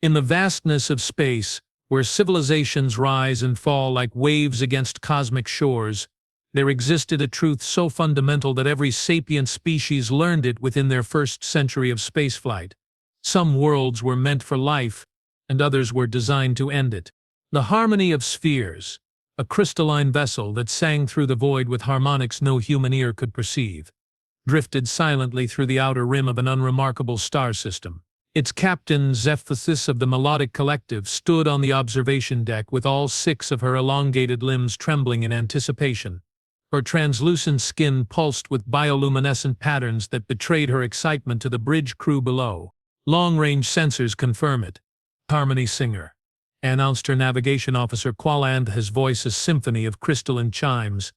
In the vastness of space, where civilizations rise and fall like waves against cosmic shores, there existed a truth so fundamental that every sapient species learned it within their first century of spaceflight. Some worlds were meant for life, and others were designed to end it. The harmony of spheres, a crystalline vessel that sang through the void with harmonics no human ear could perceive, drifted silently through the outer rim of an unremarkable star system. Its captain, Zephythus of the Melodic Collective, stood on the observation deck with all 6 of her elongated limbs trembling in anticipation. Her translucent skin pulsed with bioluminescent patterns that betrayed her excitement to the bridge crew below. Long-range sensors confirm it. Harmony Singer, announced her navigation officer Qualand, his voice a symphony of crystalline chimes.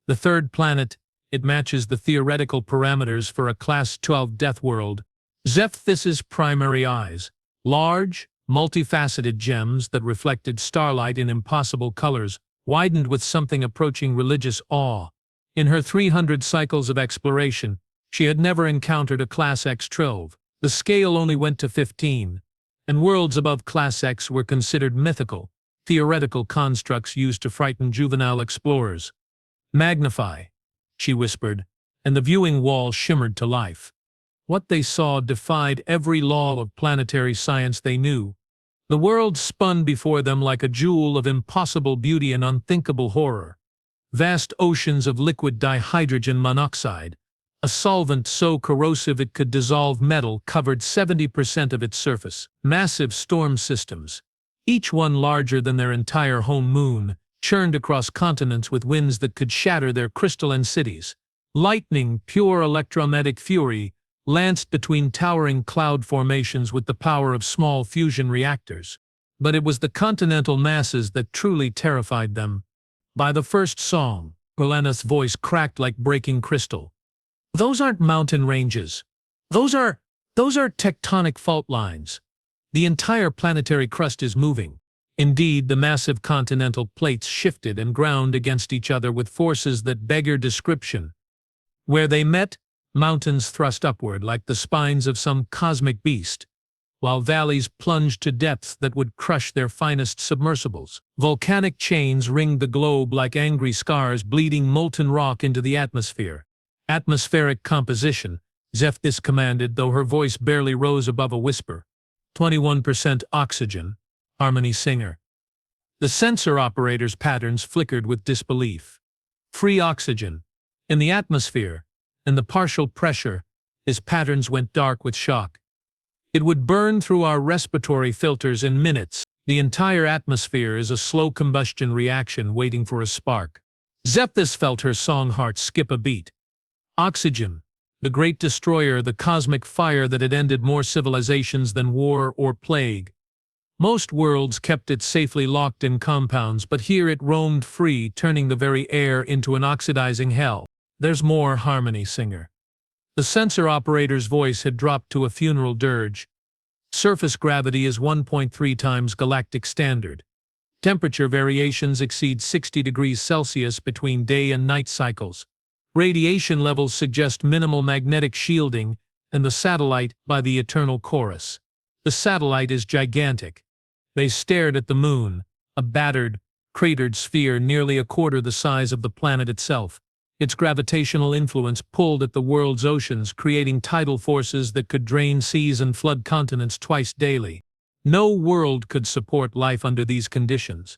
The third planet, it matches the theoretical parameters for a Class 12 Deathworld. Zephythus's primary eyes, large, multifaceted gems that reflected starlight in impossible colors, widened with something approaching religious awe. In her 300 cycles of exploration, she had never encountered a Class X trove. The scale only went to 15, and worlds above Class X were considered mythical, theoretical constructs used to frighten juvenile explorers. "Magnify," she whispered, and the viewing wall shimmered to life. What they saw defied every law of planetary science they knew. The world spun before them like a jewel of impossible beauty and unthinkable horror. Vast oceans of liquid dihydrogen monoxide, a solvent so corrosive it could dissolve metal, covered 70% of its surface. Massive storm systems, each one larger than their entire home moon, churned across continents with winds that could shatter their crystalline cities. Lightning, pure electromagnetic fury, lanced between towering cloud formations with the power of small fusion reactors. But it was the continental masses that truly terrified them. By the first song, Gelena's voice cracked like breaking crystal. "Those aren't mountain ranges. Those are tectonic fault lines. The entire planetary crust is moving." Indeed, the massive continental plates shifted and ground against each other with forces that beggar description. Where they met, mountains thrust upward like the spines of some cosmic beast, while valleys plunged to depths that would crush their finest submersibles. Volcanic chains ringed the globe like angry scars bleeding molten rock into the atmosphere. "Atmospheric composition," Zephythus commanded, though her voice barely rose above a whisper. 21% oxygen, Harmony Singer. The sensor operator's patterns flickered with disbelief. "Free oxygen. In the atmosphere. And the partial pressure," his patterns went dark with shock. "It would burn through our respiratory filters in minutes. The entire atmosphere is a slow combustion reaction waiting for a spark." Zephythus felt her song heart skip a beat. Oxygen, the great destroyer, the cosmic fire that had ended more civilizations than war or plague. Most worlds kept it safely locked in compounds, but here it roamed free, turning the very air into an oxidizing hell. "There's more, Harmony Singer." The sensor operator's voice had dropped to a funeral dirge. "Surface gravity is 1.3 times galactic standard. Temperature variations exceed 60 degrees Celsius between day and night cycles. Radiation levels suggest minimal magnetic shielding, and the satellite by the eternal chorus. The satellite is gigantic." They stared at the moon, a battered, cratered sphere nearly a quarter the size of the planet itself. Its gravitational influence pulled at the world's oceans, creating tidal forces that could drain seas and flood continents twice daily. No world could support life under these conditions,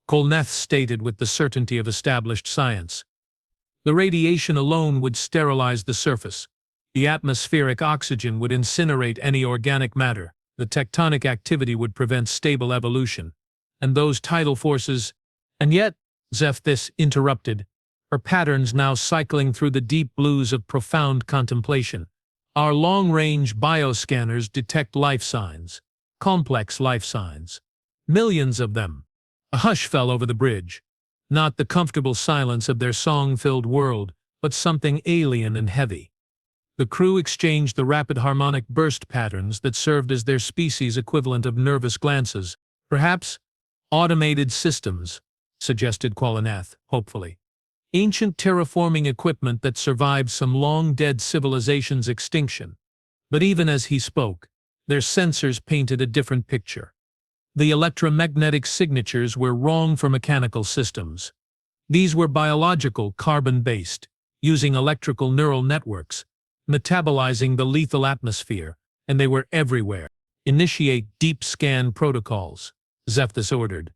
Kolneth stated with the certainty of established science. The radiation alone would sterilize the surface. The atmospheric oxygen would incinerate any organic matter. The tectonic activity would prevent stable evolution. And those tidal forces— And yet, Zephythus interrupted, her patterns now cycling through the deep blues of profound contemplation. "Our long-range bioscanners detect life signs, complex life signs. Millions of them." A hush fell over the bridge. Not the comfortable silence of their song-filled world, but something alien and heavy. The crew exchanged the rapid harmonic burst patterns that served as their species' equivalent of nervous glances. "Perhaps automated systems," suggested Qualineth, hopefully. "Ancient terraforming equipment that survived some long-dead civilization's extinction." But even as he spoke, Their sensors painted a different picture. The electromagnetic signatures were wrong for mechanical systems. These were biological, carbon-based, using electrical neural networks, metabolizing the lethal atmosphere, and they were everywhere. Initiate deep scan protocols, Zephthys ordered.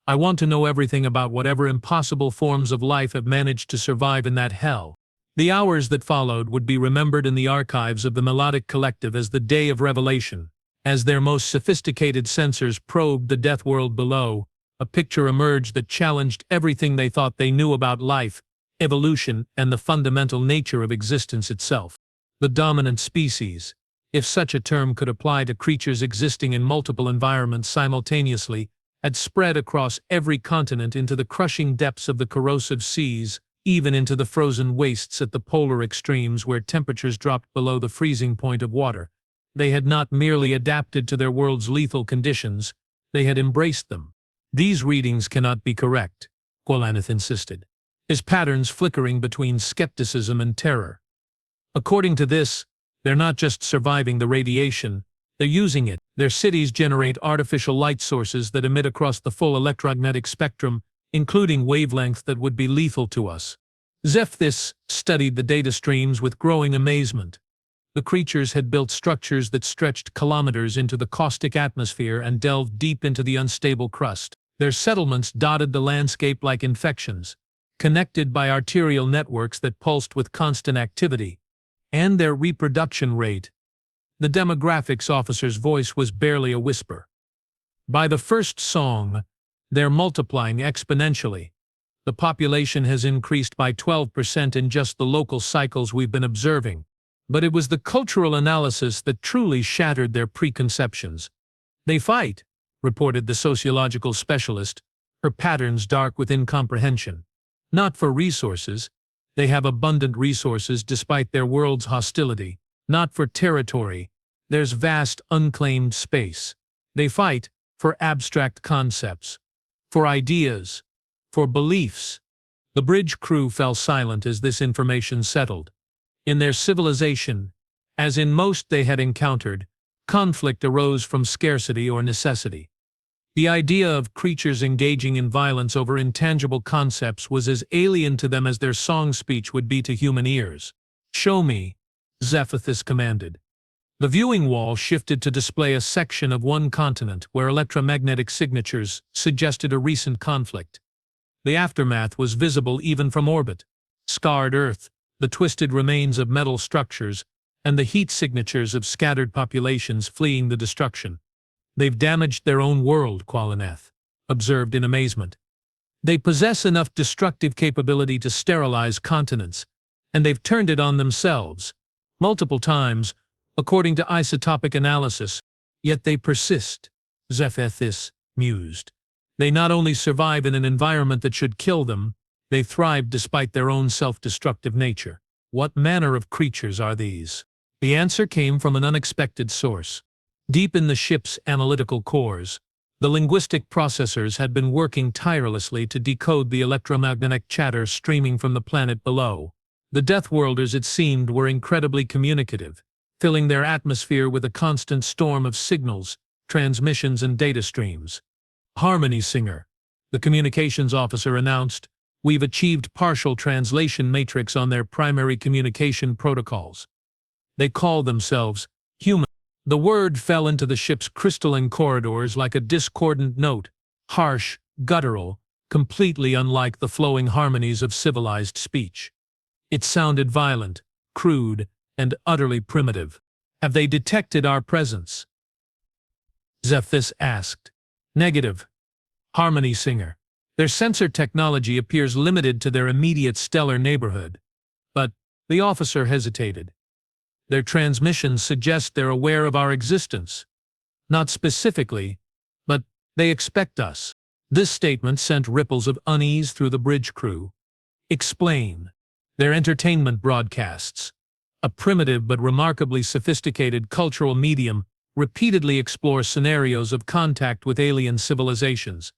I want to know everything about whatever impossible forms of life have managed to survive in that hell. The hours that followed would be remembered in the archives of the Melodic Collective as the day of revelation. As their most sophisticated sensors probed the Deathworld below, a picture emerged that challenged everything they thought they knew about life, evolution, and the fundamental nature of existence itself. The dominant species, if such a term could apply to creatures existing in multiple environments simultaneously, had spread across every continent into the crushing depths of the corrosive seas, even into the frozen wastes at the polar extremes where temperatures dropped below the freezing point of water. They had not merely adapted to their world's lethal conditions, they had embraced them. These readings cannot be correct, Qolanith insisted, his patterns flickering between skepticism and terror. According to this, they're not just surviving the radiation, they're using it. Their cities generate artificial light sources that emit across the full electromagnetic spectrum, including wavelengths that would be lethal to us. Zephthys studied the data streams with growing amazement. The creatures had built structures that stretched kilometers into the caustic atmosphere and delved deep into the unstable crust. Their settlements dotted the landscape like infections, connected by arterial networks that pulsed with constant activity. And their reproduction rate. The demographics officer's voice was barely a whisper. By the first song, they're multiplying exponentially. The population has increased by 12% in just the local cycles we've been observing. But it was the cultural analysis that truly shattered their preconceptions. They fight, reported the sociological specialist, her patterns dark with incomprehension. Not for resources. They have abundant resources despite their world's hostility. Not for territory. There's vast unclaimed space. They fight for abstract concepts, for ideas, for beliefs. The bridge crew fell silent as this information settled. In their civilization, as in most they had encountered, conflict arose from scarcity or necessity. The idea of creatures engaging in violence over intangible concepts was as alien to them as their song speech would be to human ears. "Show me," Zephthys commanded. The viewing wall shifted to display a section of one continent where electromagnetic signatures suggested a recent conflict. The aftermath was visible even from orbit. Scarred Earth, the twisted remains of metal structures, and the heat signatures of scattered populations fleeing the destruction. "They've damaged their own world," Qolanith observed in amazement. "They possess enough destructive capability to sterilize continents, and they've turned it on themselves, multiple times, according to isotopic analysis, yet they persist," Zephthys mused. "They not only survive in an environment that should kill them, they thrive despite their own self-destructive nature. What manner of creatures are these?" The answer came from an unexpected source. Deep in the ship's analytical cores, the linguistic processors had been working tirelessly to decode the electromagnetic chatter streaming from the planet below. The Deathworlders, it seemed, were incredibly communicative, filling their atmosphere with a constant storm of signals, transmissions, and data streams. "Harmony Singer," the communications officer announced, "we've achieved partial translation matrix on their primary communication protocols. They call themselves human." The word fell into the ship's crystalline corridors like a discordant note, harsh, guttural, completely unlike the flowing harmonies of civilized speech. It sounded violent, crude, and utterly primitive. "Have they detected our presence?" Zephthys asked. "Negative. Harmony Singer. Their sensor technology appears limited to their immediate stellar neighborhood." But the officer hesitated. "Their transmissions suggest they're aware of our existence. Not specifically, but they expect us." This statement sent ripples of unease through the bridge crew. "Explain." "Their entertainment broadcasts, a primitive but remarkably sophisticated cultural medium, repeatedly explore scenarios of contact with alien civilizations.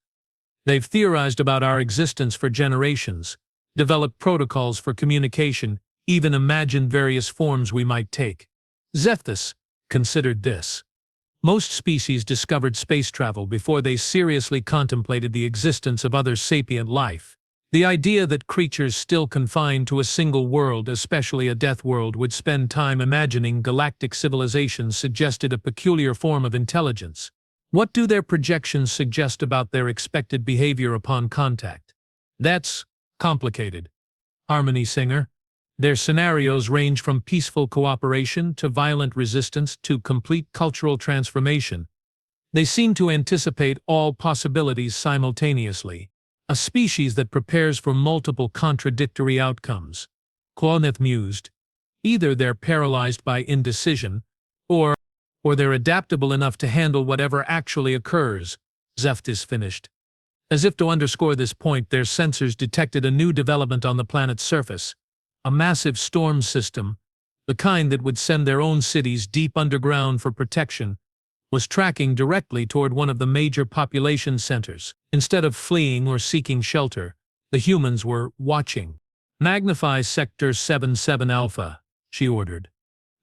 They've theorized about our existence for generations, developed protocols for communication, even imagined various forms we might take." Zephthys considered this. Most species discovered space travel before they seriously contemplated the existence of other sapient life. The idea that creatures still confined to a single world, especially a death world, would spend time imagining galactic civilizations suggested a peculiar form of intelligence. What do their projections suggest about their expected behavior upon contact? That's complicated. Harmony Singer. Their scenarios range from peaceful cooperation to violent resistance to complete cultural transformation. They seem to anticipate all possibilities simultaneously, a species that prepares for multiple contradictory outcomes. Kloneth mused. Either they're paralyzed by indecision, or they're adaptable enough to handle whatever actually occurs, Zephthis finished. As if to underscore this point, their sensors detected a new development on the planet's surface. A massive storm system, the kind that would send their own cities deep underground for protection, was tracking directly toward one of the major population centers. Instead of fleeing or seeking shelter, the humans were watching. "Magnify Sector 77 Alpha," she ordered.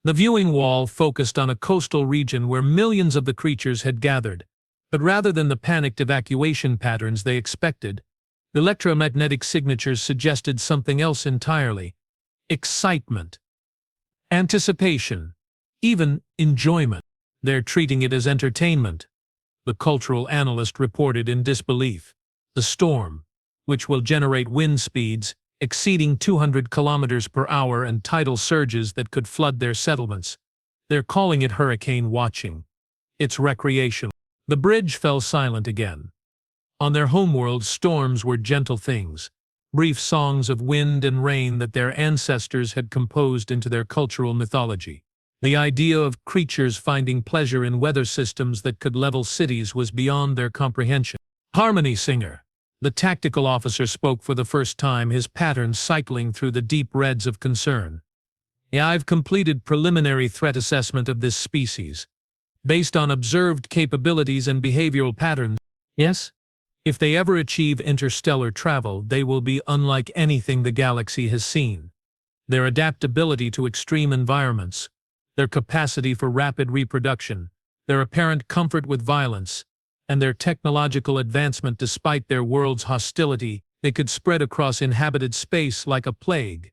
The viewing wall focused on a coastal region where millions of the creatures had gathered, but rather than the panicked evacuation patterns they expected, the electromagnetic signatures suggested something else entirely. Excitement, anticipation, even enjoyment. "They're treating it as entertainment," the cultural analyst reported in disbelief. "The storm, which will generate wind speeds exceeding 200 kilometers per hour and tidal surges that could flood their settlements. They're calling it hurricane watching. It's recreational." The bridge fell silent again. On their homeworld, storms were gentle things, brief songs of wind and rain that their ancestors had composed into their cultural mythology. The idea of creatures finding pleasure in weather systems that could level cities was beyond their comprehension. "Harmony Singer," the tactical officer spoke for the first time, his pattern cycling through the deep reds of concern. "I've completed preliminary threat assessment of this species, based on observed capabilities and behavioral patterns. Yes? If they ever achieve interstellar travel, they will be unlike anything the galaxy has seen. Their adaptability to extreme environments, their capacity for rapid reproduction, their apparent comfort with violence, and their technological advancement despite their world's hostility, they could spread across inhabited space like a plague."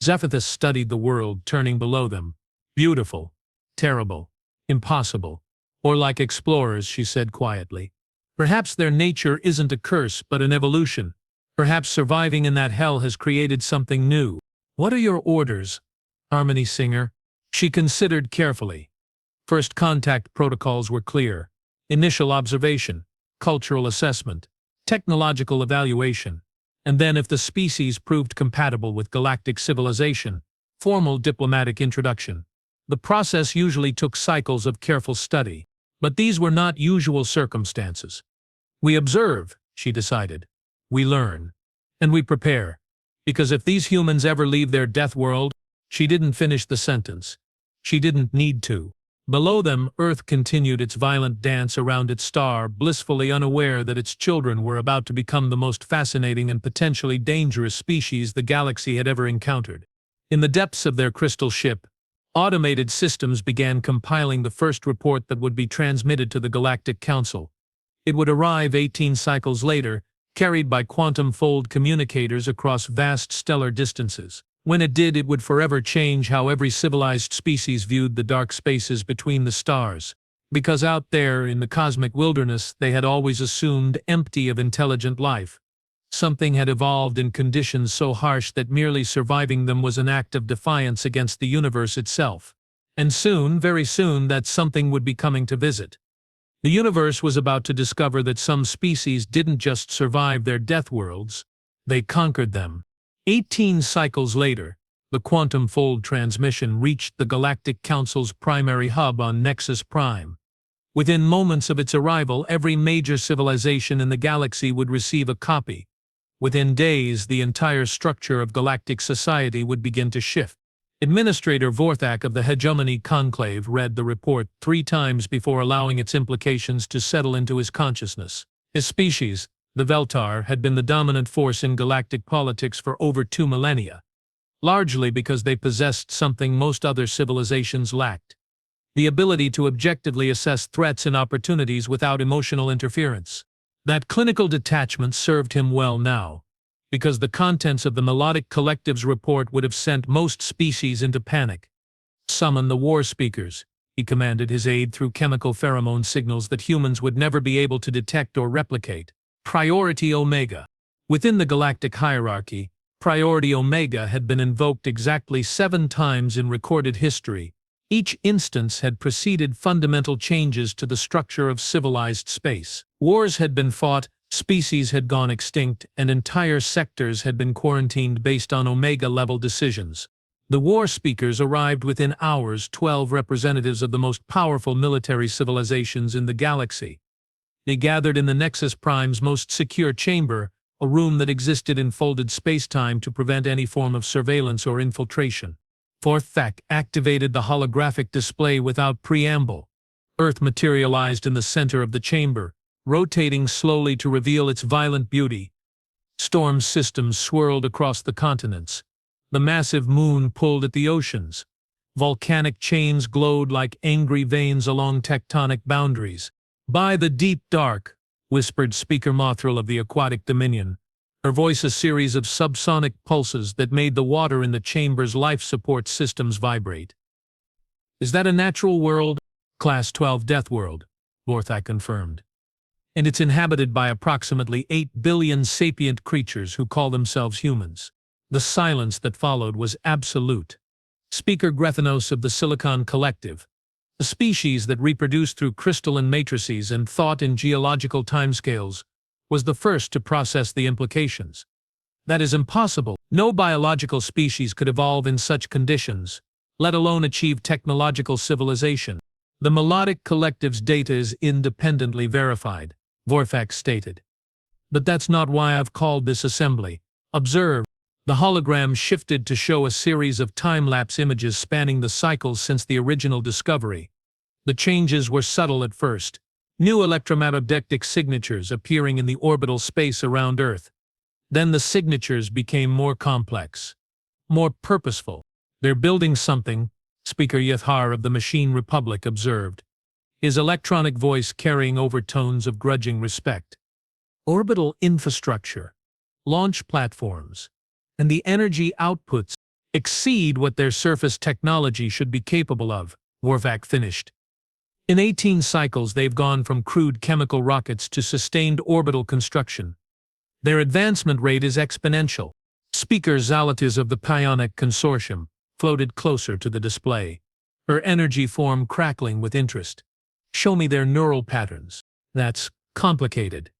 Zephthis studied the world turning below them. "Beautiful, terrible, impossible, or like explorers," she said quietly. "Perhaps their nature isn't a curse but an evolution. Perhaps surviving in that hell has created something new." "What are your orders, Harmony Singer?" She considered carefully. First contact protocols were clear. Initial observation, cultural assessment, technological evaluation, and then if the species proved compatible with galactic civilization, formal diplomatic introduction. The process usually took cycles of careful study, but these were not usual circumstances. "We observe," she decided. "We learn. And we prepare. Because if these humans ever leave their death world—" She didn't finish the sentence. She didn't need to. Below them, Earth continued its violent dance around its star, blissfully unaware that its children were about to become the most fascinating and potentially dangerous species the galaxy had ever encountered. In the depths of their crystal ship, automated systems began compiling the first report that would be transmitted to the Galactic Council. It would arrive 18 cycles later, carried by quantum-fold communicators across vast stellar distances. When it did, it would forever change how every civilized species viewed the dark spaces between the stars. Because out there, in the cosmic wilderness, they had always assumed empty of intelligent life. Something had evolved in conditions so harsh that merely surviving them was an act of defiance against the universe itself. And soon, very soon, that something would be coming to visit. The universe was about to discover that some species didn't just survive their death worlds, they conquered them. 18 cycles later, the quantum-fold transmission reached the Galactic Council's primary hub on Nexus Prime. Within moments of its arrival, every major civilization in the galaxy would receive a copy. Within days, the entire structure of galactic society would begin to shift. Administrator Vorthak of the Hegemony Conclave read the report 3 times before allowing its implications to settle into his consciousness. His species, the Veltar, had been the dominant force in galactic politics for over 2 millennia, largely because they possessed something most other civilizations lacked: the ability to objectively assess threats and opportunities without emotional interference. That clinical detachment served him well now, because the contents of the melodic collective's report would have sent most species into panic. "Summon the war speakers," he commanded his aide through chemical pheromone signals that humans would never be able to detect or replicate. Priority Omega. Within the galactic hierarchy, Priority Omega had been invoked exactly 7 times in recorded history. Each instance had preceded fundamental changes to the structure of civilized space. Wars had been fought, species had gone extinct, and entire sectors had been quarantined based on Omega-level decisions. The war speakers arrived within hours, 12 representatives of the most powerful military civilizations in the galaxy. They gathered in the Nexus Prime's most secure chamber, a room that existed in folded space-time to prevent any form of surveillance or infiltration. Vorthak activated the holographic display without preamble. Earth materialized in the center of the chamber, rotating slowly to reveal its violent beauty. Storm systems swirled across the continents. The massive moon pulled at the oceans. Volcanic chains glowed like angry veins along tectonic boundaries. "By the deep dark," whispered Speaker Mothral of the Aquatic Dominion, her voice a series of subsonic pulses that made the water in the chamber's life support systems vibrate. "Is that a natural world?" "Class 12 Deathworld," Vorthak confirmed. "And it's inhabited by approximately 8 billion sapient creatures who call themselves humans." The silence that followed was absolute. Speaker Grethanos of the Silicon Collective, a species that reproduced through crystalline matrices and thought in geological timescales, was the first to process the implications. "That is impossible. No biological species could evolve in such conditions, let alone achieve technological civilization. The melodic collective's data is independently verified," Vorthak stated. "But that's not why I've called this assembly. Observe." The hologram shifted to show a series of time-lapse images spanning the cycles since the original discovery. The changes were subtle at first, new electromagnetic signatures appearing in the orbital space around Earth. Then the signatures became more complex, more purposeful. "They're building something," Speaker Yathar of the Machine Republic observed, his electronic voice carrying overtones of grudging respect. "Orbital infrastructure, launch platforms, and the energy outputs exceed what their surface technology should be capable of," Vorthak finished. "In 18 cycles they've gone from crude chemical rockets to sustained orbital construction. Their advancement rate is exponential." Speaker Zalatis of the Pionic Consortium floated closer to the display, her energy form crackling with interest. "Show me their neural patterns." "That's complicated."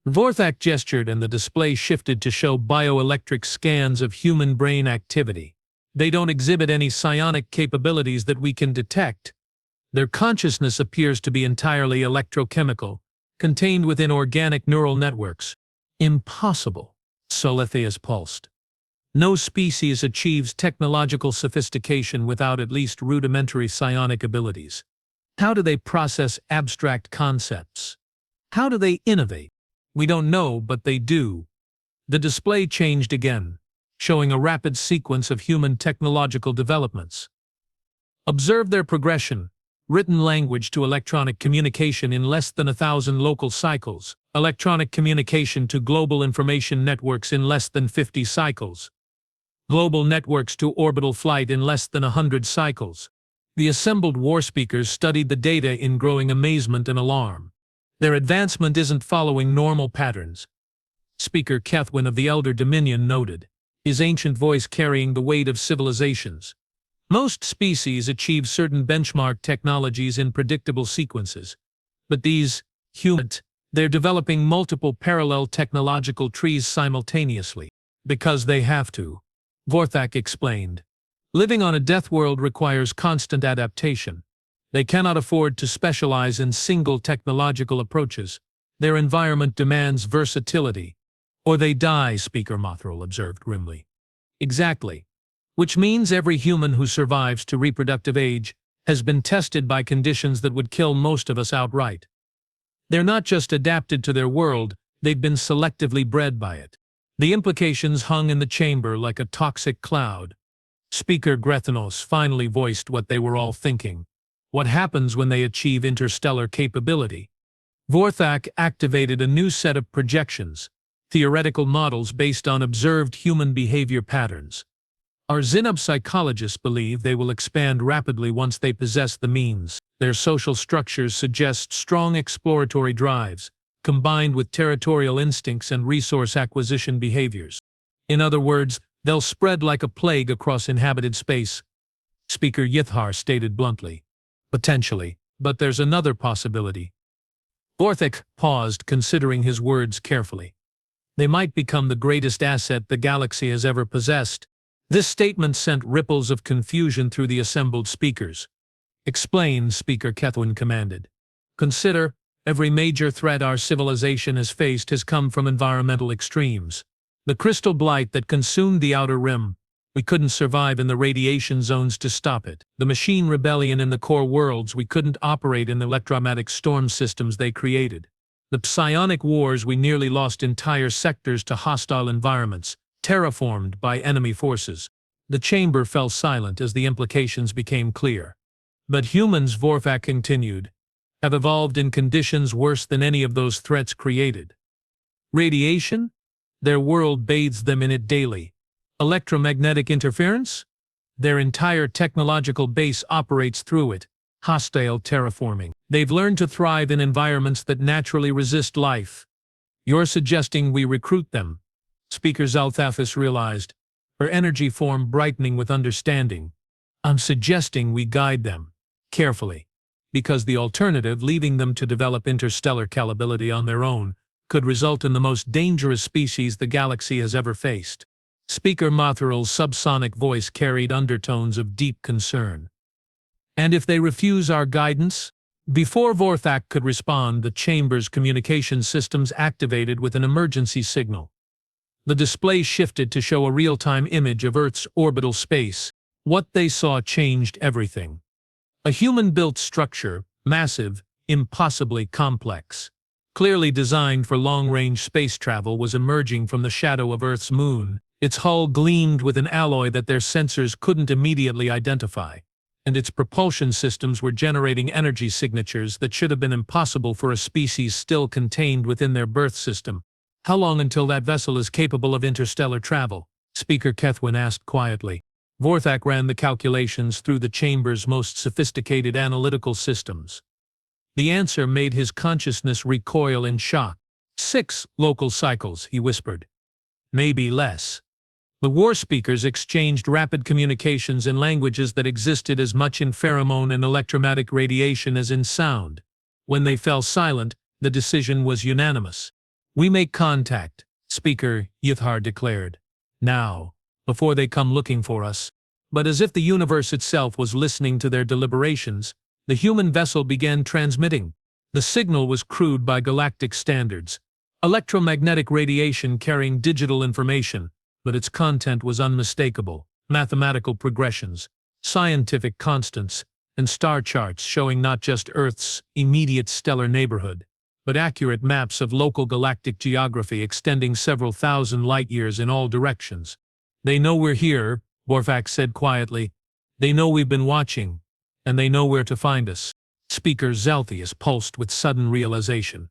Vorthak gestured and the display shifted to show bioelectric scans of human brain activity. "They don't exhibit any psionic capabilities that we can detect. Their consciousness appears to be entirely electrochemical, contained within organic neural networks." "Impossible," Soletheus pulsed. "No species achieves technological sophistication without at least rudimentary psionic abilities. How do they process abstract concepts? How do they innovate? We don't know, but they do." The display changed again, showing a rapid sequence of human technological developments. "Observe their progression. Written language to electronic communication in less than 1,000 local cycles. Electronic communication to global information networks in less than 50 cycles. Global networks to orbital flight in less than 100 cycles." The assembled war speakers studied the data in growing amazement and alarm. "Their advancement isn't following normal patterns," Speaker Kethwin of the Elder Dominion noted, his ancient voice carrying the weight of civilizations. "Most species achieve certain benchmark technologies in predictable sequences. But these, humans, they're developing multiple parallel technological trees simultaneously. Because they have to," Vorthak explained. "Living on a death world requires constant adaptation. They cannot afford to specialize in single technological approaches. Their environment demands versatility." "Or they die," Speaker Mothral observed grimly. "Exactly. Which means every human who survives to reproductive age has been tested by conditions that would kill most of us outright. They're not just adapted to their world, they've been selectively bred by it." The implications hung in the chamber like a toxic cloud. Speaker Grethanos finally voiced what they were all thinking. What happens when they achieve interstellar capability? Vorthak activated a new set of projections, theoretical models based on observed human behavior patterns. Our Zinub psychologists believe they will expand rapidly once they possess the means. Their social structures suggest strong exploratory drives, combined with territorial instincts and resource acquisition behaviors. In other words, they'll spread like a plague across inhabited space, Speaker Yithar stated bluntly. Potentially, but there's another possibility. Vorthak paused, considering his words carefully. They might become the greatest asset the galaxy has ever possessed. This statement sent ripples of confusion through the assembled speakers. Explain, Speaker Kethwin commanded. Consider, every major threat our civilization has faced has come from environmental extremes. The crystal blight that consumed the Outer Rim, we couldn't survive in the radiation zones to stop it. The machine rebellion in the core worlds, we couldn't operate in the electromagnetic storm systems they created. The psionic wars, we nearly lost entire sectors to hostile environments, terraformed by enemy forces. The chamber fell silent as the implications became clear. But humans, Vorthak continued, have evolved in conditions worse than any of those threats created. Radiation? Their world bathes them in it daily. Electromagnetic interference? Their entire technological base operates through it. Hostile terraforming. They've learned to thrive in environments that naturally resist life. You're suggesting we recruit them? Speaker Zalthafis realized, her energy form brightening with understanding. I'm suggesting we guide them. Carefully. Because the alternative, leaving them to develop interstellar capability on their own, could result in the most dangerous species the galaxy has ever faced. Speaker Mothral's subsonic voice carried undertones of deep concern. And if they refuse our guidance? Before Vorthak could respond, the chamber's communication systems activated with an emergency signal. The display shifted to show a real-time image of Earth's orbital space. What they saw changed everything. A human-built structure, massive, impossibly complex, clearly designed for long-range space travel, was emerging from the shadow of Earth's moon. Its hull gleamed with an alloy that their sensors couldn't immediately identify, and its propulsion systems were generating energy signatures that should have been impossible for a species still contained within their birth system. How long until that vessel is capable of interstellar travel? Speaker Kethwin asked quietly. Vorthak ran the calculations through the chamber's most sophisticated analytical systems. The answer made his consciousness recoil in shock. 6 local cycles, he whispered. Maybe less. The war speakers exchanged rapid communications in languages that existed as much in pheromone and electromagnetic radiation as in sound. When they fell silent, the decision was unanimous. We make contact, Speaker Yithar declared. Now, before they come looking for us. But as if the universe itself was listening to their deliberations, the human vessel began transmitting. The signal was crude by galactic standards. Electromagnetic radiation carrying digital information, but its content was unmistakable. Mathematical progressions, scientific constants, and star charts showing not just Earth's immediate stellar neighborhood, but accurate maps of local galactic geography extending several thousand light-years in all directions. They know we're here, Vorthak said quietly. They know we've been watching, and they know where to find us. Speaker Zalthius pulsed with sudden realization.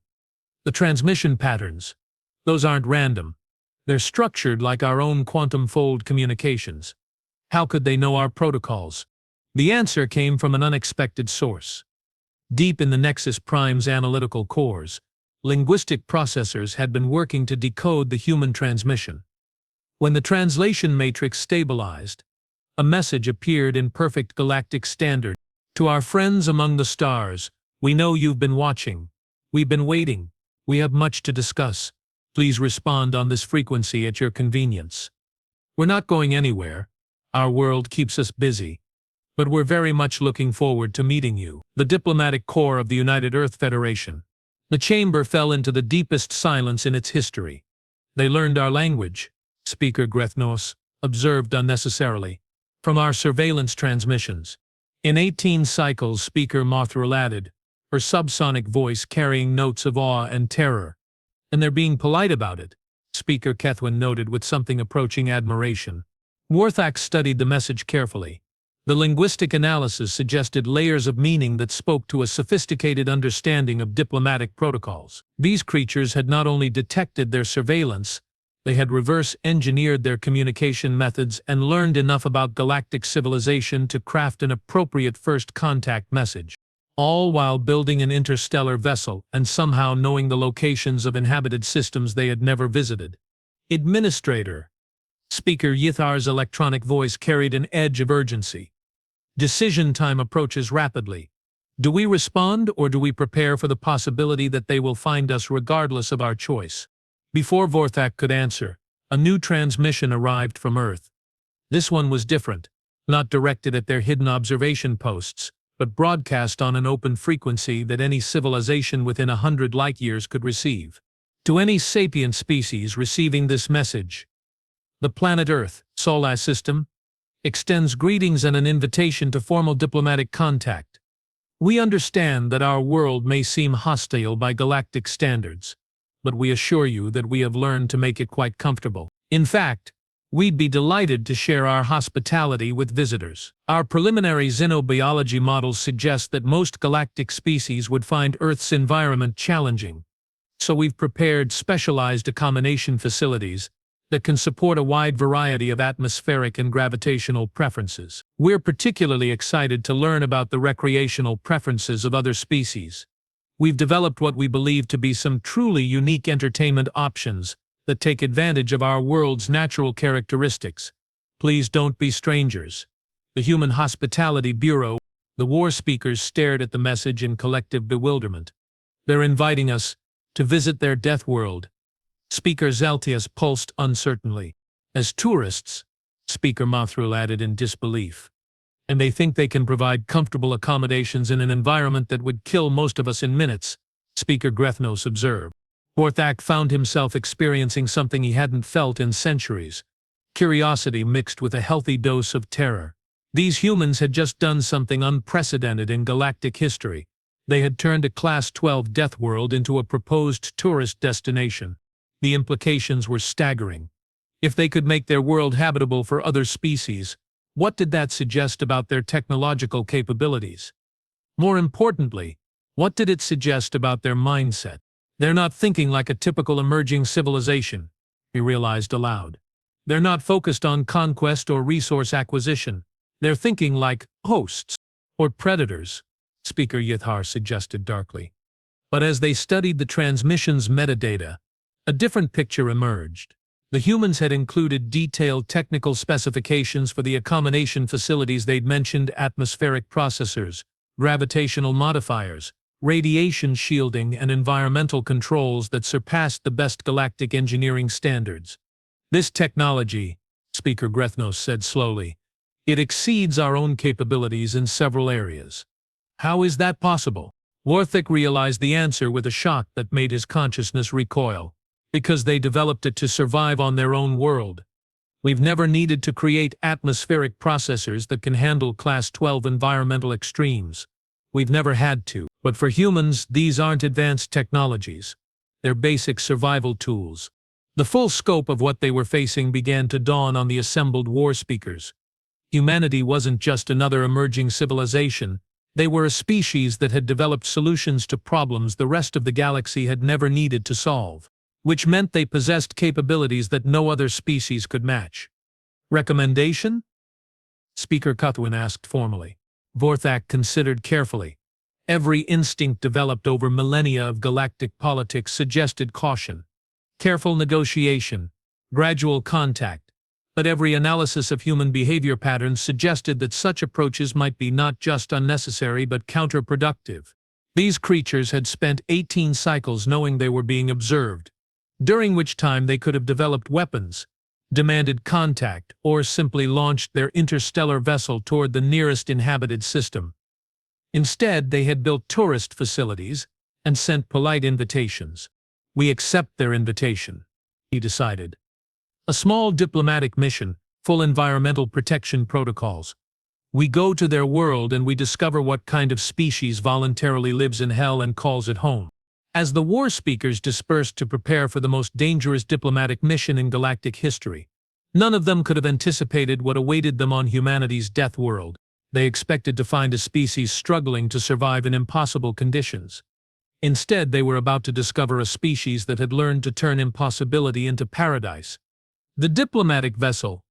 The transmission patterns, those aren't random. They're structured like our own quantum fold communications. How could they know our protocols? The answer came from an unexpected source. Deep in the Nexus Prime's analytical cores, linguistic processors had been working to decode the human transmission. When the translation matrix stabilized, a message appeared in perfect galactic standard. To our friends among the stars, we know you've been watching. We've been waiting. We have much to discuss. Please respond on this frequency at your convenience. We're not going anywhere. Our world keeps us busy. But we're very much looking forward to meeting you. The diplomatic corps of the United Earth Federation. The chamber fell into the deepest silence in its history. They learned our language, Speaker Grethnos observed unnecessarily, from our surveillance transmissions. In 18 cycles, Speaker Mothral added, her subsonic voice carrying notes of awe and terror. And they're being polite about it, Speaker Kethwin noted with something approaching admiration. Vorthak studied the message carefully. The linguistic analysis suggested layers of meaning that spoke to a sophisticated understanding of diplomatic protocols. These creatures had not only detected their surveillance, they had reverse-engineered their communication methods and learned enough about galactic civilization to craft an appropriate first contact message, all while building an interstellar vessel and somehow knowing the locations of inhabited systems they had never visited. Administrator. Speaker Yithar's electronic voice carried an edge of urgency. Decision time approaches rapidly. Do we respond, or do we prepare for the possibility that they will find us regardless of our choice? Before Vorthak could answer, a new transmission arrived from Earth. This one was different, not directed at their hidden observation posts, but broadcast on an open frequency that any civilization within 100 light-years could receive. To any sapient species receiving this message, the planet Earth, Solar System, extends greetings and an invitation to formal diplomatic contact. We understand that our world may seem hostile by galactic standards, but we assure you that we have learned to make it quite comfortable. In fact, we'd be delighted to share our hospitality with visitors. Our preliminary xenobiology models suggest that most galactic species would find Earth's environment challenging, so we've prepared specialized accommodation facilities that can support a wide variety of atmospheric and gravitational preferences. We're particularly excited to learn about the recreational preferences of other species. We've developed what we believe to be some truly unique entertainment options that take advantage of our world's natural characteristics. Please don't be strangers. The Human Hospitality Bureau. The war speakers stared at the message in collective bewilderment. They're inviting us to visit their Deathworld. Speaker Zeltius pulsed uncertainly. As tourists, Speaker Mathrul added in disbelief. And they think they can provide comfortable accommodations in an environment that would kill most of us in minutes, Speaker Grethnos observed. Vorthak found himself experiencing something he hadn't felt in centuries, curiosity mixed with a healthy dose of terror. These humans had just done something unprecedented in galactic history. They had turned a Class 12 Deathworld into a proposed tourist destination. The implications were staggering. If they could make their world habitable for other species, what did that suggest about their technological capabilities? More importantly, what did it suggest about their mindset? They're not thinking like a typical emerging civilization, he realized aloud. They're not focused on conquest or resource acquisition. They're thinking like hosts or predators, Speaker Yithar suggested darkly. But as they studied the transmission's metadata, a different picture emerged. The humans had included detailed technical specifications for the accommodation facilities they'd mentioned: atmospheric processors, gravitational modifiers, radiation shielding, and environmental controls that surpassed the best galactic engineering standards. This technology, Speaker Grethnos said slowly, it exceeds our own capabilities in several areas. How is that possible? Vorthak realized the answer with a shock that made his consciousness recoil. Because they developed it to survive on their own world. We've never needed to create atmospheric processors that can handle Class 12 environmental extremes. We've never had to. But for humans, these aren't advanced technologies. They're basic survival tools. The full scope of what they were facing began to dawn on the assembled war speakers. Humanity wasn't just another emerging civilization. They were a species that had developed solutions to problems the rest of the galaxy had never needed to solve, which meant they possessed capabilities that no other species could match. Recommendation? Speaker Cuthwin asked formally. Vorthak considered carefully. Every instinct developed over millennia of galactic politics suggested caution, careful negotiation, gradual contact, but every analysis of human behavior patterns suggested that such approaches might be not just unnecessary but counterproductive. These creatures had spent 18 cycles knowing they were being observed, during which time they could have developed weapons, demanded contact, or simply launched their interstellar vessel toward the nearest inhabited system. Instead, they had built tourist facilities and sent polite invitations. We accept their invitation, he decided. A small diplomatic mission, full environmental protection protocols. We go to their world and we discover what kind of species voluntarily lives in hell and calls it home. As the war speakers dispersed to prepare for the most dangerous diplomatic mission in galactic history, none of them could have anticipated what awaited them on humanity's Deathworld. They expected to find a species struggling to survive in impossible conditions. Instead, they were about to discover a species that had learned to turn impossibility into paradise. The diplomatic vessel,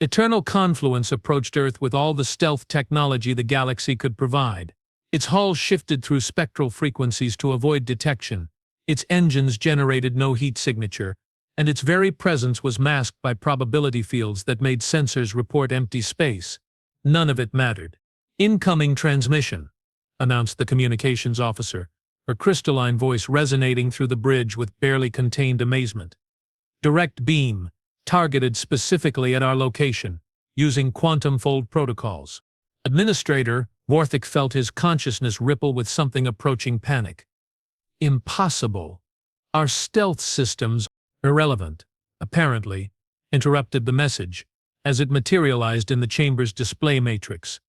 Eternal Confluence, approached Earth with all the stealth technology the galaxy could provide. Its hull shifted through spectral frequencies to avoid detection. Its engines generated no heat signature, and its very presence was masked by probability fields that made sensors report empty space. None of it mattered. "Incoming transmission," announced the communications officer, her crystalline voice resonating through the bridge with barely contained amazement. "Direct beam, targeted specifically at our location, using quantum fold protocols." Administrator Warthik felt his consciousness ripple with something approaching panic. "Impossible. Our stealth systems—" "Irrelevant, apparently," interrupted the message, as it materialized in the chamber's display matrix.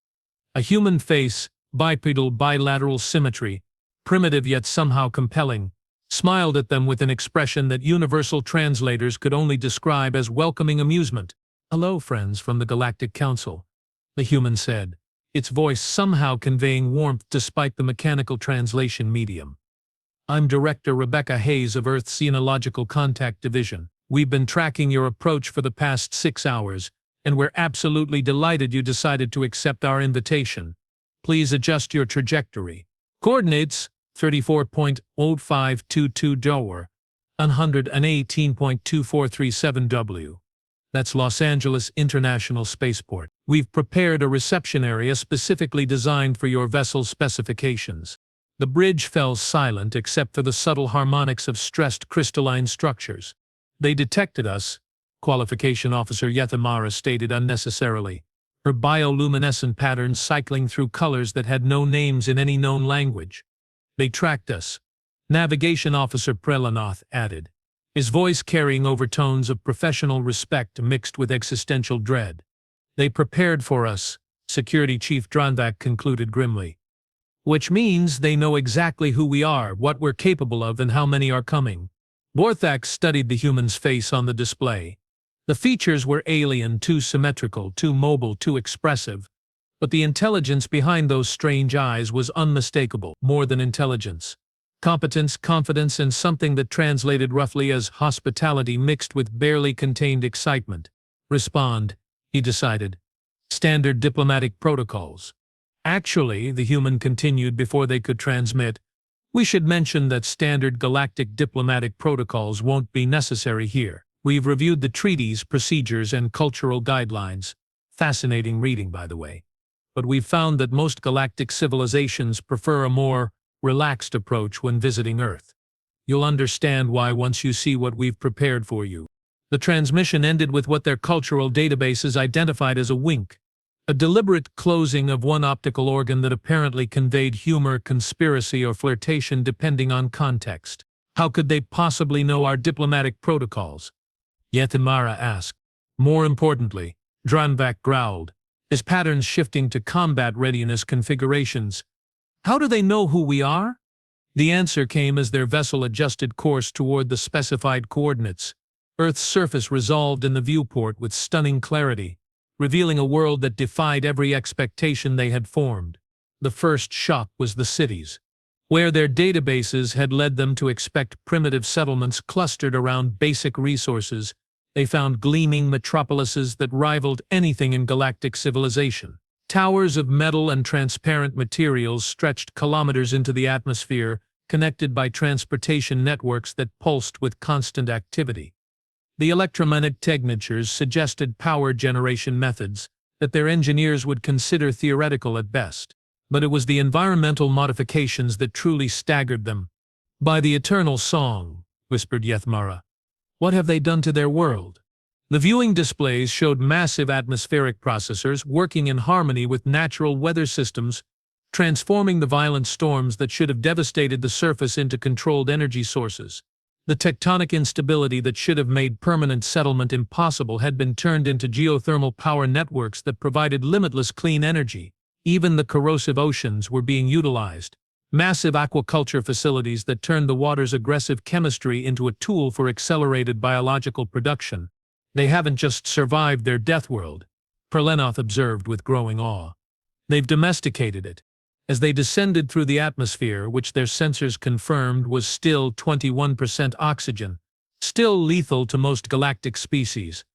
A human face, bipedal bilateral symmetry, primitive yet somehow compelling, smiled at them with an expression that universal translators could only describe as welcoming amusement. "Hello, friends from the Galactic Council," the human said, its voice somehow conveying warmth despite the mechanical translation medium. "I'm Director Rebecca Hayes of Earth's Xenological Contact Division. We've been tracking your approach for the past 6 hours, and we're absolutely delighted you decided to accept our invitation. Please adjust your trajectory. Coordinates: 34.0522 Dower, 118.2437 W. That's Los Angeles International Spaceport. We've prepared a reception area specifically designed for your vessel's specifications." The bridge fell silent except for the subtle harmonics of stressed crystalline structures. "They detected us," Qualification Officer Yethamara stated unnecessarily, her bioluminescent patterns cycling through colors that had no names in any known language. "They tracked us," Navigation Officer Prelanath added, his voice carrying overtones of professional respect mixed with existential dread. "They prepared for us," Security Chief Dranvak concluded grimly. "Which means they know exactly who we are, what we're capable of, and how many are coming." Borthak studied the human's face on the display. The features were alien, too symmetrical, too mobile, too expressive. But the intelligence behind those strange eyes was unmistakable. More than intelligence. Competence, confidence, and something that translated roughly as hospitality mixed with barely contained excitement. "Respond," he decided. "Standard diplomatic protocols." "Actually," the human continued before they could transmit, "we should mention that standard galactic diplomatic protocols won't be necessary here. We've reviewed the treaties, procedures, and cultural guidelines. Fascinating reading, by the way. But we've found that most galactic civilizations prefer a more relaxed approach when visiting Earth. You'll understand why once you see what we've prepared for you." The transmission ended with what their cultural databases identified as a wink, a deliberate closing of one optical organ that apparently conveyed humor, conspiracy, or flirtation depending on context. "How could they possibly know our diplomatic protocols?" Yetimara asked. "More importantly," Dranvak growled, his patterns shifting to combat readiness configurations, "how do they know who we are?" The answer came as their vessel adjusted course toward the specified coordinates. Earth's surface resolved in the viewport with stunning clarity, revealing a world that defied every expectation they had formed. The first shock was the cities. Where their databases had led them to expect primitive settlements clustered around basic resources, they found gleaming metropolises that rivaled anything in galactic civilization. Towers of metal and transparent materials stretched kilometers into the atmosphere, connected by transportation networks that pulsed with constant activity. The electromagnetic signatures suggested power generation methods that their engineers would consider theoretical at best. But it was the environmental modifications that truly staggered them. "By the eternal song," whispered Yethmara, "what have they done to their world?" The viewing displays showed massive atmospheric processors working in harmony with natural weather systems, transforming the violent storms that should have devastated the surface into controlled energy sources. The tectonic instability that should have made permanent settlement impossible had been turned into geothermal power networks that provided limitless clean energy. Even the corrosive oceans were being utilized. Massive aquaculture facilities that turned the water's aggressive chemistry into a tool for accelerated biological production. "They haven't just survived their Deathworld," Perlenoth observed with growing awe. They've domesticated it. As they descended through the atmosphere, which their sensors confirmed was still 21% oxygen, still lethal to most galactic species,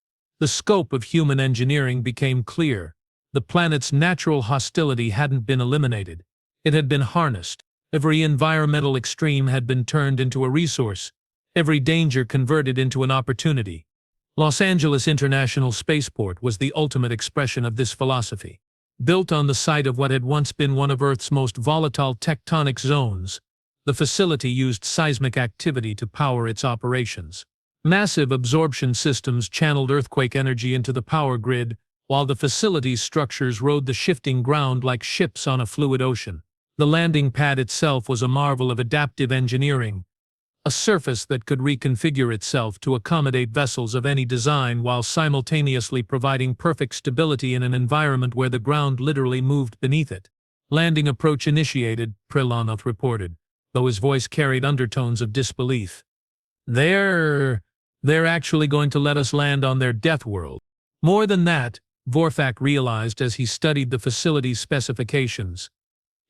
the scope of human engineering became clear. The planet's natural hostility hadn't been eliminated. It had been harnessed. Every environmental extreme had been turned into a resource, every danger converted into an opportunity. Los Angeles International Spaceport was the ultimate expression of this philosophy. Built on the site of what had once been one of Earth's most volatile tectonic zones, the facility used seismic activity to power its operations. Massive absorption systems channeled earthquake energy into the power grid, while the facility's structures rode the shifting ground like ships on a fluid ocean. The landing pad itself was a marvel of adaptive engineering, a surface that could reconfigure itself to accommodate vessels of any design while simultaneously providing perfect stability in an environment where the ground literally moved beneath it. Landing approach initiated, Prilanov reported, though his voice carried undertones of disbelief. They're actually going to let us land on their Deathworld. More than that, Vorfak realized as he studied the facility's specifications.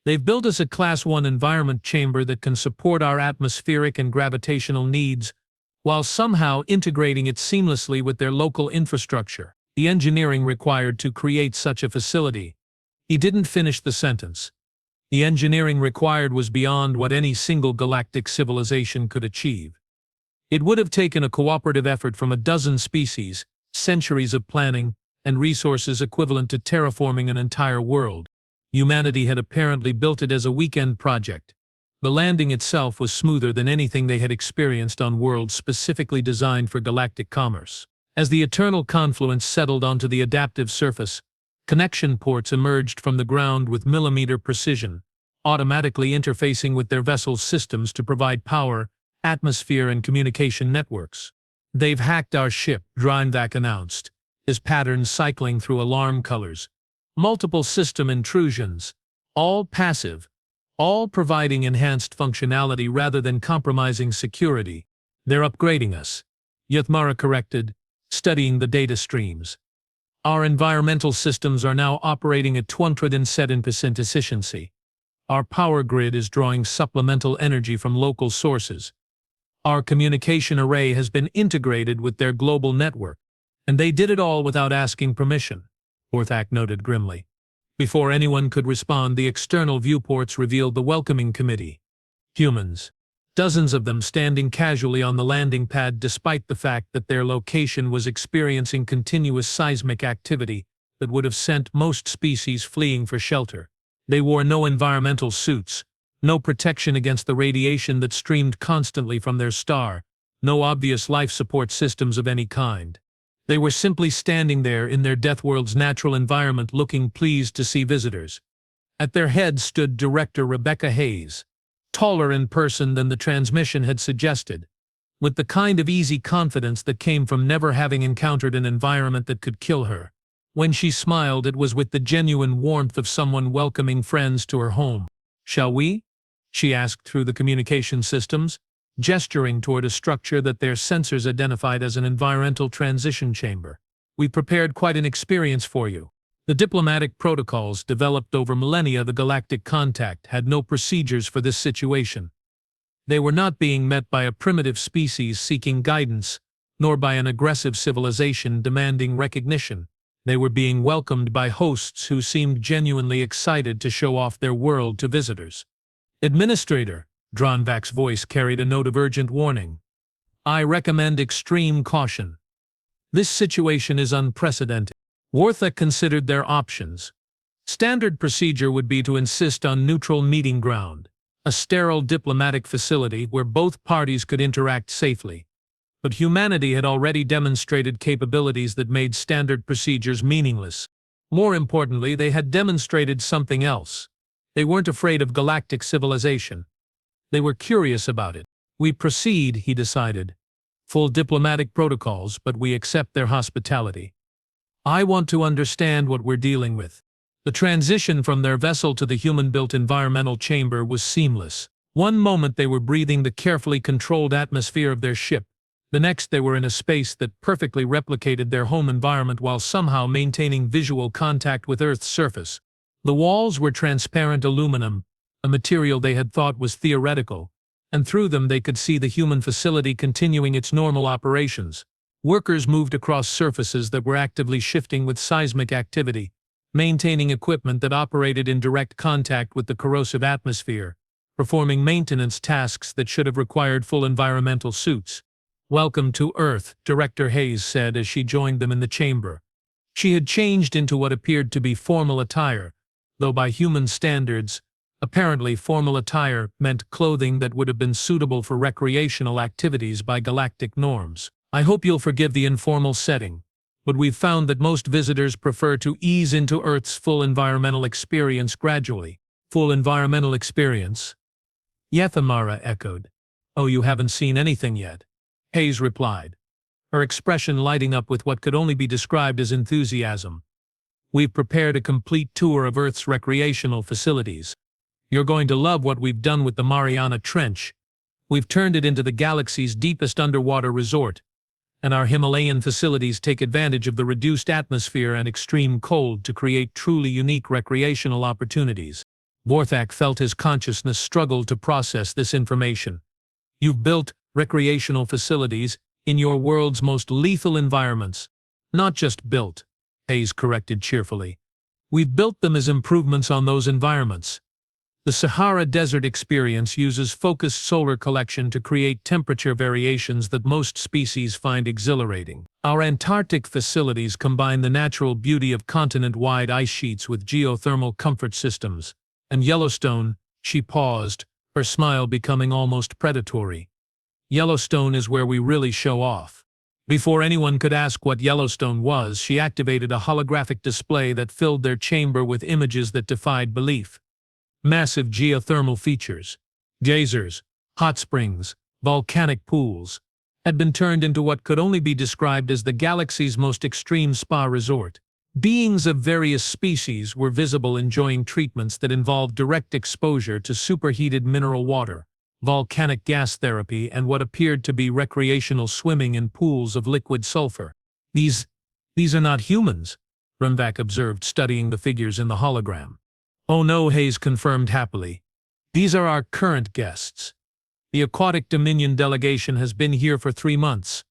They've built us a Class 1 environment chamber that can support our atmospheric and gravitational needs, while somehow integrating it seamlessly with their local infrastructure. The engineering required to create such a facility. He didn't finish the sentence. The engineering required was beyond what any single galactic civilization could achieve. It would have taken a cooperative effort from a dozen species, centuries of planning, and resources equivalent to terraforming an entire world. Humanity had apparently built it as a weekend project. The landing itself was smoother than anything they had experienced on worlds specifically designed for galactic commerce. As the eternal confluence settled onto the adaptive surface, connection ports emerged from the ground with millimeter precision, automatically interfacing with their vessel's systems to provide power, atmosphere, and communication networks. "They've hacked our ship," Dronvak announced, his patterns cycling through alarm colors. "Multiple system intrusions, all passive, all providing enhanced functionality rather than compromising security. They're upgrading us," Yathmara corrected, studying the data streams. "Our environmental systems are now operating at 207% efficiency. Our power grid is drawing supplemental energy from local sources. Our communication array has been integrated with their global network. And they did it all without asking permission," Vorfak noted grimly. Before anyone could respond, the external viewports revealed the welcoming committee. Humans. Dozens of them standing casually on the landing pad despite the fact that their location was experiencing continuous seismic activity that would have sent most species fleeing for shelter. They wore no environmental suits, no protection against the radiation that streamed constantly from their star, no obvious life support systems of any kind. They were simply standing there in their Deathworld's natural environment looking pleased to see visitors. At their head stood Director Rebecca Hayes, taller in person than the transmission had suggested, with the kind of easy confidence that came from never having encountered an environment that could kill her. When she smiled, it was with the genuine warmth of someone welcoming friends to her home. "Shall we?" she asked through the communication systems, gesturing toward a structure that their sensors identified as an environmental transition chamber. "We've prepared quite an experience for you." The diplomatic protocols developed over millennia, the galactic contact had no procedures for this situation. They were not being met by a primitive species seeking guidance, nor by an aggressive civilization demanding recognition. They were being welcomed by hosts who seemed genuinely excited to show off their world to visitors. "Administrator," Dronvak's voice carried a note of urgent warning. "I recommend extreme caution. This situation is unprecedented." Vorfak considered their options. Standard procedure would be to insist on neutral meeting ground, a sterile diplomatic facility where both parties could interact safely. But humanity had already demonstrated capabilities that made standard procedures meaningless. More importantly, they had demonstrated something else. They weren't afraid of galactic civilization. They were curious about it. "We proceed," he decided. "Full diplomatic protocols, but we accept their hospitality. I want to understand what we're dealing with." The transition from their vessel to the human-built environmental chamber was seamless. One moment they were breathing the carefully controlled atmosphere of their ship. The next they were in a space that perfectly replicated their home environment while somehow maintaining visual contact with Earth's surface. The walls were transparent aluminum, a material they had thought was theoretical, and through them they could see the human facility continuing its normal operations. Workers moved across surfaces that were actively shifting with seismic activity, maintaining equipment that operated in direct contact with the corrosive atmosphere, performing maintenance tasks that should have required full environmental suits. "Welcome to Earth," Director Hayes said as she joined them in the chamber. She had changed into what appeared to be formal attire, though by human standards, apparently formal attire meant clothing that would have been suitable for recreational activities by galactic norms. "I hope you'll forgive the informal setting, but we've found that most visitors prefer to ease into Earth's full environmental experience gradually." "Full environmental experience?" Yathamara echoed. "Oh, you haven't seen anything yet," Hayes replied, her expression lighting up with what could only be described as enthusiasm. "We've prepared a complete tour of Earth's recreational facilities. You're going to love what we've done with the Mariana Trench. We've turned it into the galaxy's deepest underwater resort, and our Himalayan facilities take advantage of the reduced atmosphere and extreme cold to create truly unique recreational opportunities." Vorthak felt his consciousness struggle to process this information. "You've built recreational facilities in your world's most lethal environments." "Not just built," Hayes corrected cheerfully. "We've built them as improvements on those environments. The Sahara Desert experience uses focused solar collection to create temperature variations that most species find exhilarating. Our Antarctic facilities combine the natural beauty of continent-wide ice sheets with geothermal comfort systems. And Yellowstone," she paused, her smile becoming almost predatory. "Yellowstone is where we really show off." Before anyone could ask what Yellowstone was, she activated a holographic display that filled their chamber with images that defied belief. Massive geothermal features, geysers, hot springs, volcanic pools, had been turned into what could only be described as the galaxy's most extreme spa resort. Beings of various species were visible enjoying treatments that involved direct exposure to superheated mineral water, volcanic gas therapy, and what appeared to be recreational swimming in pools of liquid sulfur. These are not humans," Rumvac observed, studying the figures in the hologram. "Oh no," Hayes confirmed happily. "These are our current guests. The Aquatic Dominion delegation has been here for 3 months.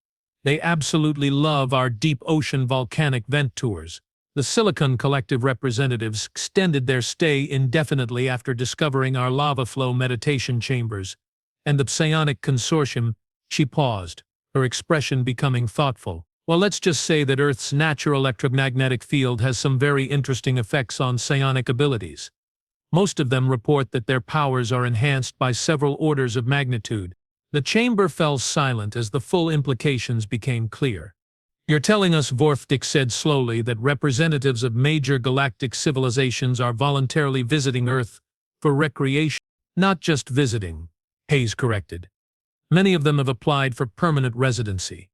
They absolutely love our deep ocean volcanic vent tours. The Silicon Collective representatives extended their stay indefinitely after discovering our lava flow meditation chambers. And the Psionic Consortium," she paused, her expression becoming thoughtful. "Well, let's just say that Earth's natural electromagnetic field has some very interesting effects on psionic abilities. Most of them report that their powers are enhanced by several orders of magnitude." The chamber fell silent as the full implications became clear. "You're telling us," Vorthak said slowly, "that representatives of major galactic civilizations are voluntarily visiting Earth for recreation?" "Not just visiting," Hayes corrected. "Many of them have applied for permanent residency.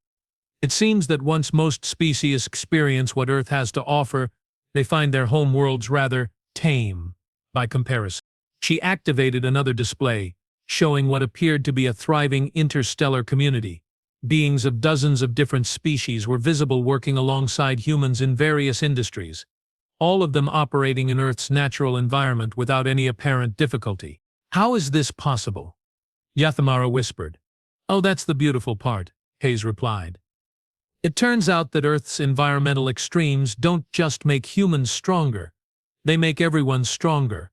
It seems that once most species experience what Earth has to offer, they find their home worlds rather tame by comparison." She activated another display, showing what appeared to be a thriving interstellar community. Beings of dozens of different species were visible working alongside humans in various industries, all of them operating in Earth's natural environment without any apparent difficulty. "How is this possible?" Yathamara whispered. "Oh, that's the beautiful part," Hayes replied. "It turns out that Earth's environmental extremes don't just make humans stronger, they make everyone stronger.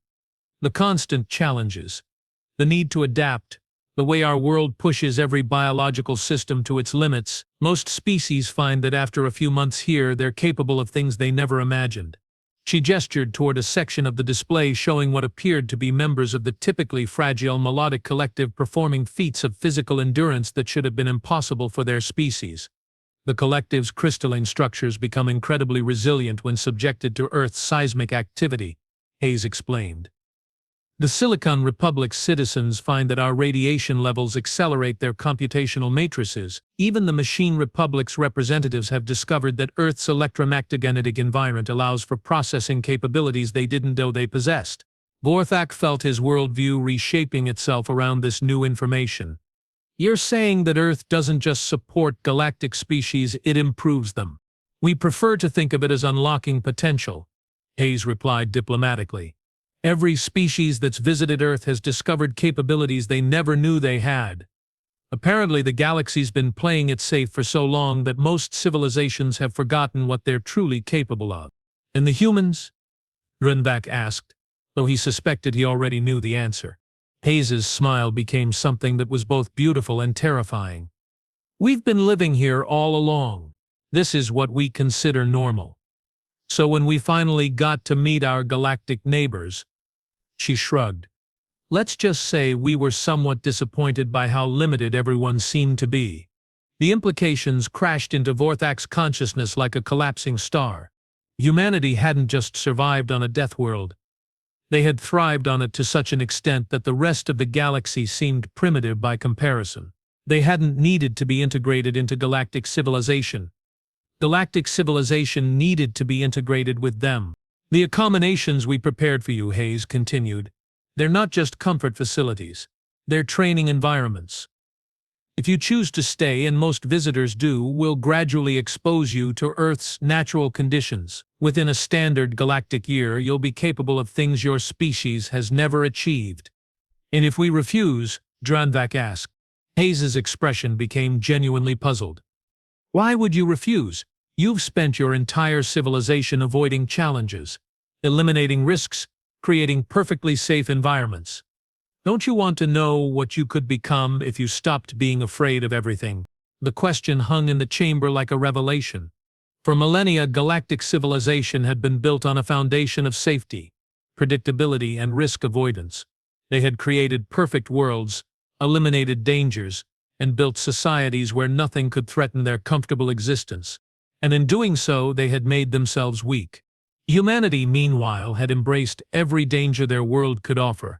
The constant challenges, the need to adapt, the way our world pushes every biological system to its limits, most species find that after a few months here they're capable of things they never imagined." She gestured toward a section of the display showing what appeared to be members of the typically fragile melodic collective performing feats of physical endurance that should have been impossible for their species. "The collective's crystalline structures become incredibly resilient when subjected to Earth's seismic activity," Hayes explained. "The Silicon Republic's citizens find that our radiation levels accelerate their computational matrices. Even the Machine Republic's representatives have discovered that Earth's electromagnetic environment allows for processing capabilities they didn't know they possessed." Vorthak felt his worldview reshaping itself around this new information. "You're saying that Earth doesn't just support galactic species, it improves them." "We prefer to think of it as unlocking potential," Hayes replied diplomatically. Every species that's visited Earth has discovered capabilities they never knew they had. Apparently, the galaxy's been playing it safe for so long that most civilizations have forgotten what they're truly capable of. And the humans? Runvac asked, though he suspected he already knew the answer. Hayes's smile became something that was both beautiful and terrifying. We've been living here all along. This is what we consider normal. So when we finally got to meet our galactic neighbors, she shrugged. Let's just say we were somewhat disappointed by how limited everyone seemed to be. The implications crashed into Vorthak's consciousness like a collapsing star. Humanity hadn't just survived on a Deathworld. They had thrived on it to such an extent that the rest of the galaxy seemed primitive by comparison. They hadn't needed to be integrated into galactic civilization. Galactic civilization needed to be integrated with them. The accommodations we prepared for you, Hayes continued. They're not just comfort facilities. They're training environments. If you choose to stay, and most visitors do, we'll gradually expose you to Earth's natural conditions. Within a standard galactic year, you'll be capable of things your species has never achieved. And if we refuse? Dranvac asked. Hayes's expression became genuinely puzzled. Why would you refuse? You've spent your entire civilization avoiding challenges, eliminating risks, creating perfectly safe environments. Don't you want to know what you could become if you stopped being afraid of everything? The question hung in the chamber like a revelation. For millennia, galactic civilization had been built on a foundation of safety, predictability, and risk avoidance. They had created perfect worlds, eliminated dangers, and built societies where nothing could threaten their comfortable existence. And in doing so, they had made themselves weak. Humanity, meanwhile, had embraced every danger their world could offer.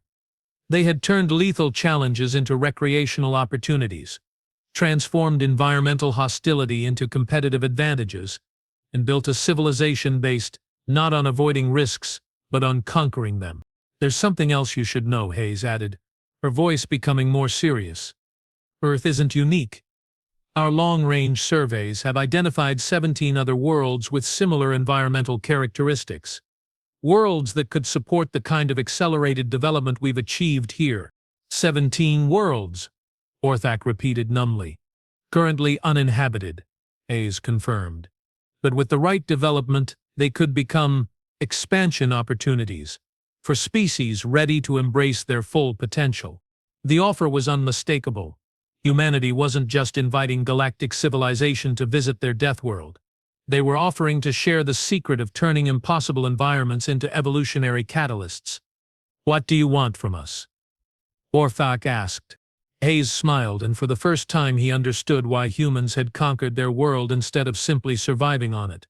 They had turned lethal challenges into recreational opportunities, transformed environmental hostility into competitive advantages, and built a civilization based not on avoiding risks, but on conquering them. There's something else you should know, Hayes added, her voice becoming more serious. Earth isn't unique. Our long-range surveys have identified 17 other worlds with similar environmental characteristics. Worlds that could support the kind of accelerated development we've achieved here. 17 worlds, Orthak repeated numbly. Currently uninhabited, Hayes confirmed. But with the right development, they could become expansion opportunities for species ready to embrace their full potential. The offer was unmistakable. Humanity wasn't just inviting galactic civilization to visit their Deathworld. They were offering to share the secret of turning impossible environments into evolutionary catalysts. What do you want from us? Orthak asked. Hayes smiled, and for the first time he understood why humans had conquered their world instead of simply surviving on it.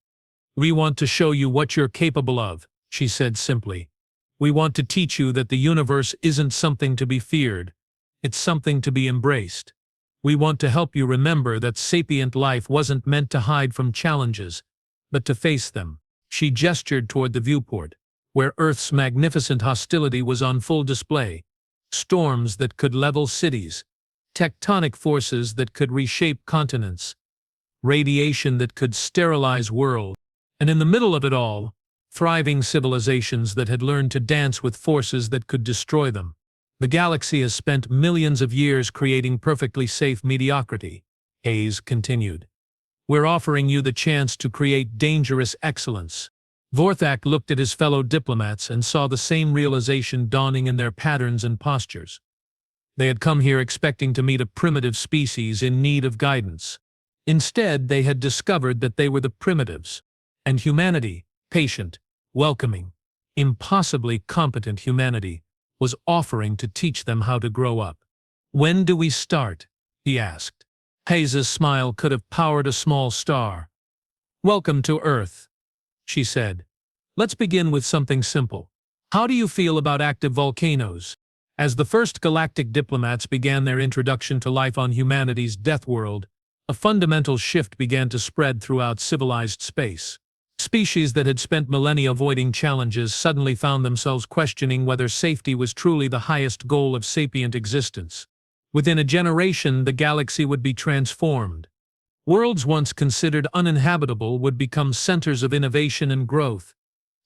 We want to show you what you're capable of, she said simply. We want to teach you that the universe isn't something to be feared. It's something to be embraced. We want to help you remember that sapient life wasn't meant to hide from challenges, but to face them. She gestured toward the viewport, where Earth's magnificent hostility was on full display. Storms that could level cities, tectonic forces that could reshape continents, radiation that could sterilize worlds, and in the middle of it all, thriving civilizations that had learned to dance with forces that could destroy them. The galaxy has spent millions of years creating perfectly safe mediocrity, Hayes continued. We're offering you the chance to create dangerous excellence. Vorthak looked at his fellow diplomats and saw the same realization dawning in their patterns and postures. They had come here expecting to meet a primitive species in need of guidance. Instead, they had discovered that they were the primitives, and humanity, patient, welcoming, impossibly competent humanity, was offering to teach them how to grow up. When do we start? He asked. Hayes's smile could have powered a small star. Welcome to Earth, she said. Let's begin with something simple. How do you feel about active volcanoes? As the first galactic diplomats began their introduction to life on humanity's Deathworld, a fundamental shift began to spread throughout civilized space. Species that had spent millennia avoiding challenges suddenly found themselves questioning whether safety was truly the highest goal of sapient existence. Within a generation, the galaxy would be transformed. Worlds once considered uninhabitable would become centers of innovation and growth.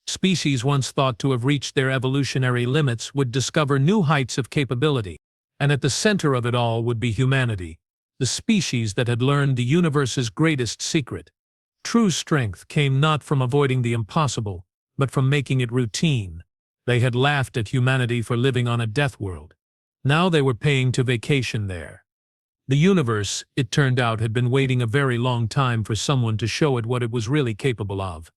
Species once thought to have reached their evolutionary limits would discover new heights of capability, and at the center of it all would be humanity, the species that had learned the universe's greatest secret. True strength came not from avoiding the impossible, but from making it routine. They had laughed at humanity for living on a death world. Now they were paying to vacation there. The universe, it turned out, had been waiting a very long time for someone to show it what it was really capable of.